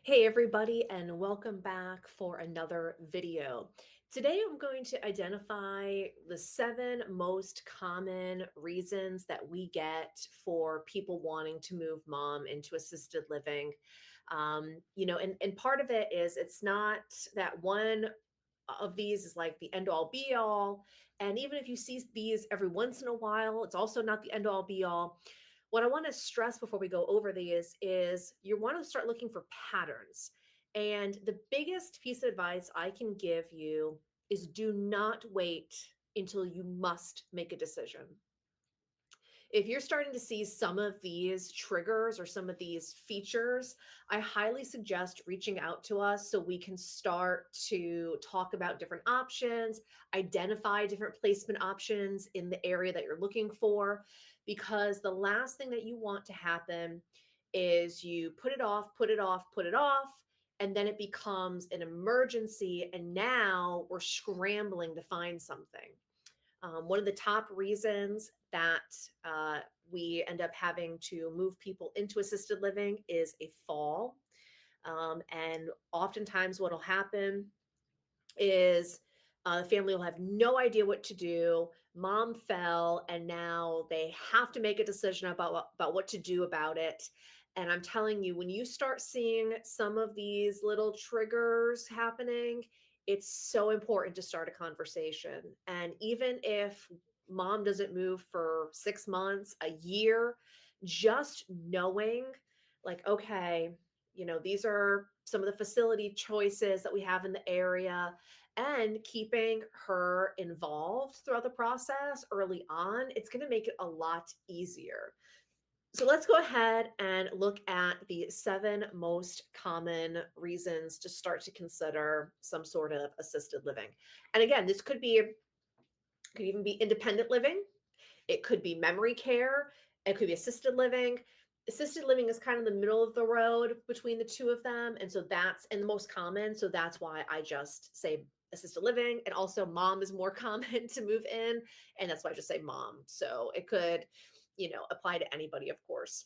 Hey everybody, and welcome back for another video. Today I'm going to identify the 7 most common reasons that we get for people wanting to move mom into assisted living. And part of it is it's not that one of these is like the end all be all. And even if you see these every once in a while, it's also not the end all be all. What I want to stress before we go over these is you want to start looking for patterns. And the biggest piece of advice I can give you is do not wait until you must make a decision. If you're starting to see some of these triggers or some of these features, I highly suggest reaching out to us so we can start to talk about different options, identify different placement options in the area that you're looking for. Because the last thing that you want to happen is you put it off, put it off, put it off, and then it becomes an emergency. And now we're scrambling to find something. One of the top reasons that uh, we end up having to move people into assisted living is a fall. And oftentimes, what will happen is the family will have no idea what to do. Mom fell, and now they have to make a decision about what to do about it. And I'm telling you, when you start seeing some of these little triggers happening, it's so important to start a conversation. And even if mom doesn't move for 6 months, a year, just knowing, like, okay, these are some of the facility choices that we have in the area, and keeping her involved throughout the process early on, it's going to make it a lot easier. So let's go ahead and look at the 7 most common reasons to start to consider some sort of assisted living. And again, this could even be independent living. It could be memory care. It could be assisted living. Assisted living is kind of the middle of the road between the two of them. And so that's and the most common. So that's why I just say assisted living. And also mom is more common to move in. And that's why I just say mom. So it could, apply to anybody, of course.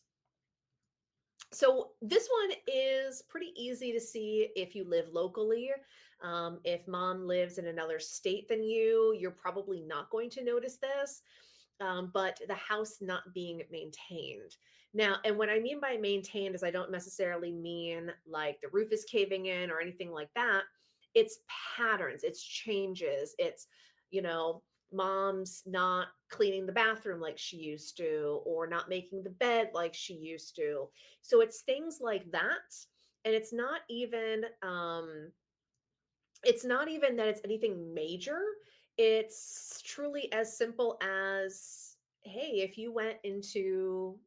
So this one is pretty easy to see if you live locally. If mom lives in another state than you, you're probably not going to notice this. But the house not being maintained. Now, and what I mean by maintained is I don't necessarily mean like the roof is caving in or anything like that. It's patterns, it's changes, it's, you know, mom's not cleaning the bathroom like she used to, or not making the bed like she used to. So it's things like that. And it's not even that it's anything major. It's truly as simple as, hey, if you went into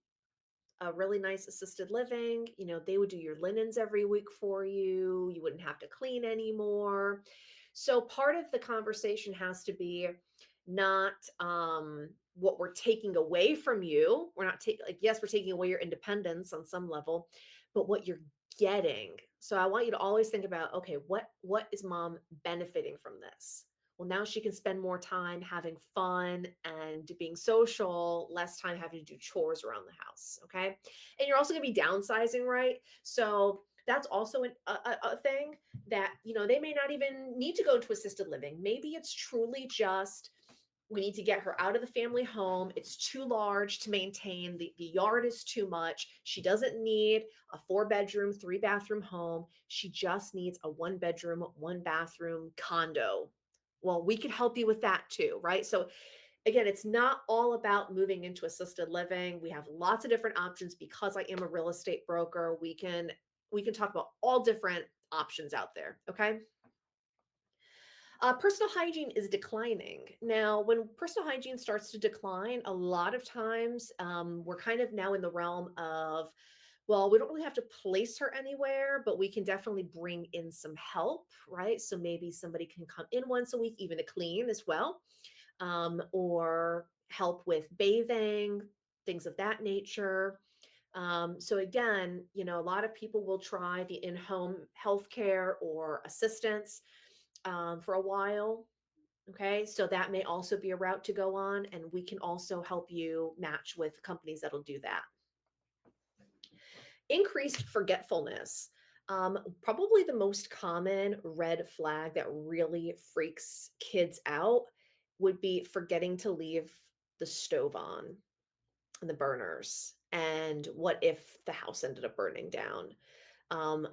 a really nice assisted living, they would do your linens every week for you. You wouldn't have to clean anymore. So part of the conversation has to be not what we're taking away from you. We're not taking, like, yes, we're taking away your independence on some level, but what you're getting. So I want you to always think about, okay, what is mom benefiting from this? Well, now she can spend more time having fun and being social, less time having to do chores around the house. Okay. And you're also going to be downsizing, right? So that's also a thing that, they may not even need to go into assisted living. Maybe it's truly just we need to get her out of the family home. It's too large to maintain. The yard is too much. She doesn't need a 4 bedroom, 3 bathroom home. She just needs a 1 bedroom, 1 bathroom condo. Well, we could help you with that too, right? So again, it's not all about moving into assisted living. We have lots of different options. Because I am a real estate broker, we can talk about all different options out there. Okay. Personal hygiene is declining. Now, when personal hygiene starts to decline, a lot of times we're kind of now in the realm of, well, we don't really have to place her anywhere, but we can definitely bring in some help, right? So maybe somebody can come in once a week, even to clean as well, or help with bathing, things of that nature. So again, a lot of people will try the in-home healthcare or assistance for a while. Okay, so that may also be a route to go on, and we can also help you match with companies that'll do that. Increased forgetfulness. Probably the most common red flag that really freaks kids out would be forgetting to leave the stove on and the burners. And what if the house ended up burning down?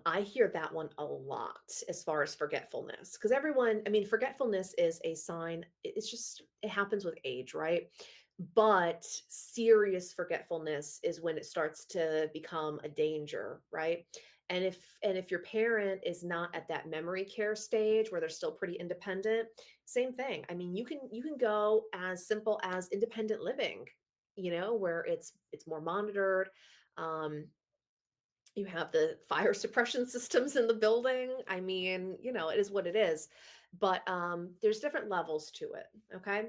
I hear that one a lot as far as forgetfulness, because everyone, I mean, forgetfulness is a sign, it's just, it happens with age, right? But serious forgetfulness is when it starts to become a danger, right? And if your parent is not at that memory care stage where they're still pretty independent, same thing. I mean, you can go as simple as independent living, where it's more monitored. Um, you have the fire suppression systems in the building. I mean, it is what it is. But there's different levels to it. Okay.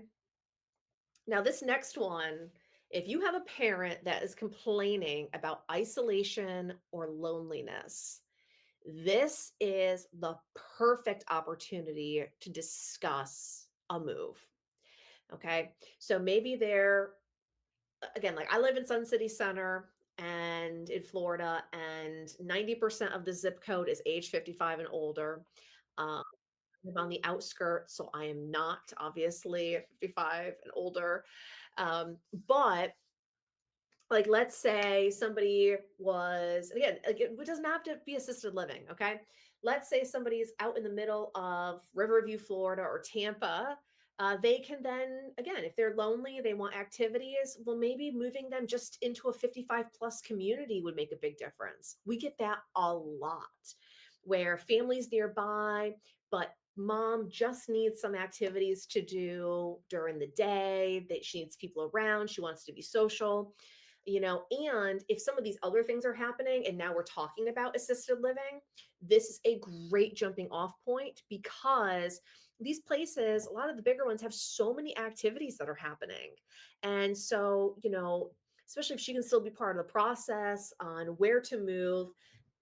Now, this next one, if you have a parent that is complaining about isolation or loneliness, this is the perfect opportunity to discuss a move. Okay. So maybe they're, again, like I live in Sun City Center and in Florida, and 90% of the zip code is age 55 and older. Um, I live on the outskirts, so I am not obviously 55 and older. But like, let's say somebody was, again, like, it doesn't have to be assisted living, okay? Let's say somebody's out in the middle of Riverview, Florida, or Tampa. They can then, again, if they're lonely, they want activities, well, maybe moving them just into a 55 plus community would make a big difference. We get that a lot, where families nearby, but mom just needs some activities to do during the day, that she needs people around, she wants to be social. And if some of these other things are happening and now we're talking about assisted living, this is a great jumping off point, because these places, a lot of the bigger ones, have so many activities that are happening. And so, especially if she can still be part of the process on where to move,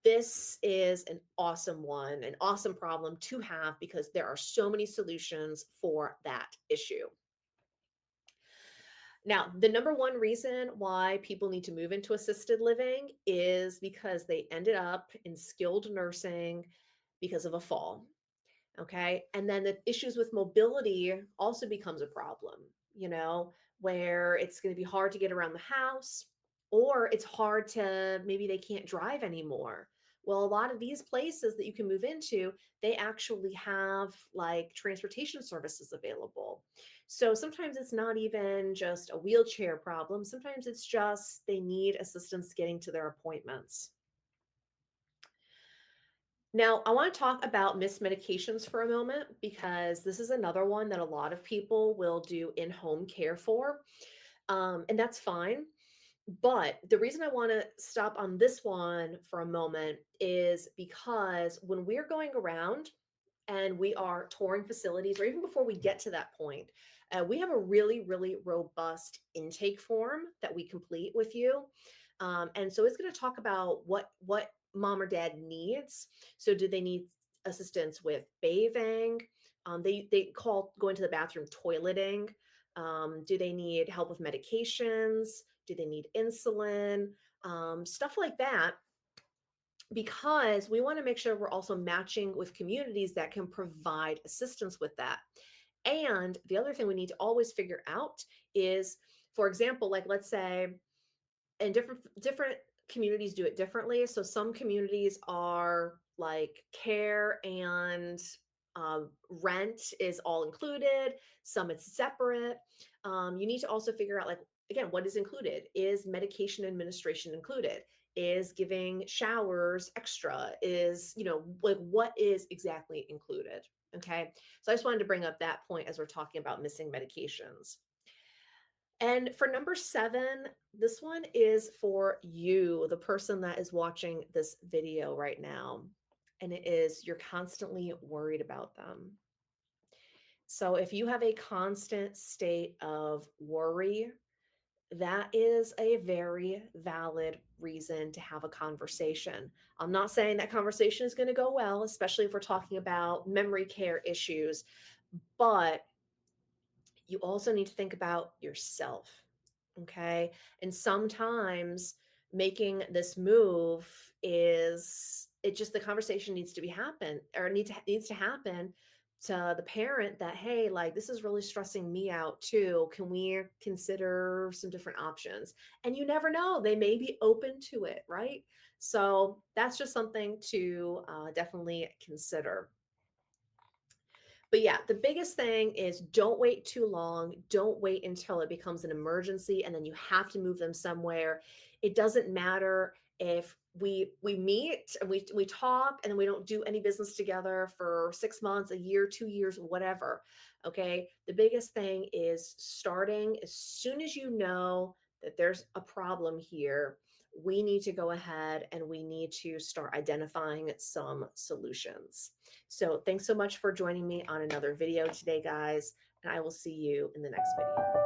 this is an awesome one, an awesome problem to have, because there are so many solutions for that issue. Now, the number one reason why people need to move into assisted living is because they ended up in skilled nursing because of a fall. Okay. And then the issues with mobility also becomes a problem, where it's going to be hard to get around the house, or it's hard to, maybe they can't drive anymore. Well, a lot of these places that you can move into, they actually have like transportation services available. So sometimes it's not even just a wheelchair problem. Sometimes it's just they need assistance getting to their appointments. Now, I want to talk about missed medications for a moment, because this is another one that a lot of people will do in home care for. And that's fine. But the reason I want to stop on this one for a moment is because when we're going around and we are touring facilities, or even before we get to that point, we have a really, really robust intake form that we complete with you. And so it's going to talk about what mom or dad needs. So do they need assistance with bathing? They call going to the bathroom toileting. Do they need help with medications? Do they need insulin? Stuff like that, because we want to make sure we're also matching with communities that can provide assistance with that. And the other thing we need to always figure out is, for example, like let's say, and different communities do it differently. So some communities are like care and rent is all included. Some it's separate. You need to also figure out, like, again, what is included. Is medication administration included? Is giving showers extra? Is, like, what is exactly included? Okay, so I just wanted to bring up that point as we're talking about missing medications. And for number 7, this one is for you, the person that is watching this video right now. And it is, you're constantly worried about them. So if you have a constant state of worry, that is a very valid reason to have a conversation. I'm not saying that conversation is going to go well, especially if we're talking about memory care issues, but you also need to think about yourself. Okay. And sometimes making this move it just, the conversation needs to be happen, or needs to happen to the parent that, hey, like, this is really stressing me out too. Can we consider some different options? And you never know, they may be open to it, right? So that's just something to definitely consider. But yeah, the biggest thing is don't wait too long. Don't wait until it becomes an emergency and then you have to move them somewhere. It doesn't matter if we meet and we talk and then we don't do any business together for 6 months, a year, 2 years, whatever. Okay? The biggest thing is starting as soon as you know that there's a problem here. We need to go ahead and we need to start identifying some solutions. So thanks so much for joining me on another video today, guys, and I will see you in the next video.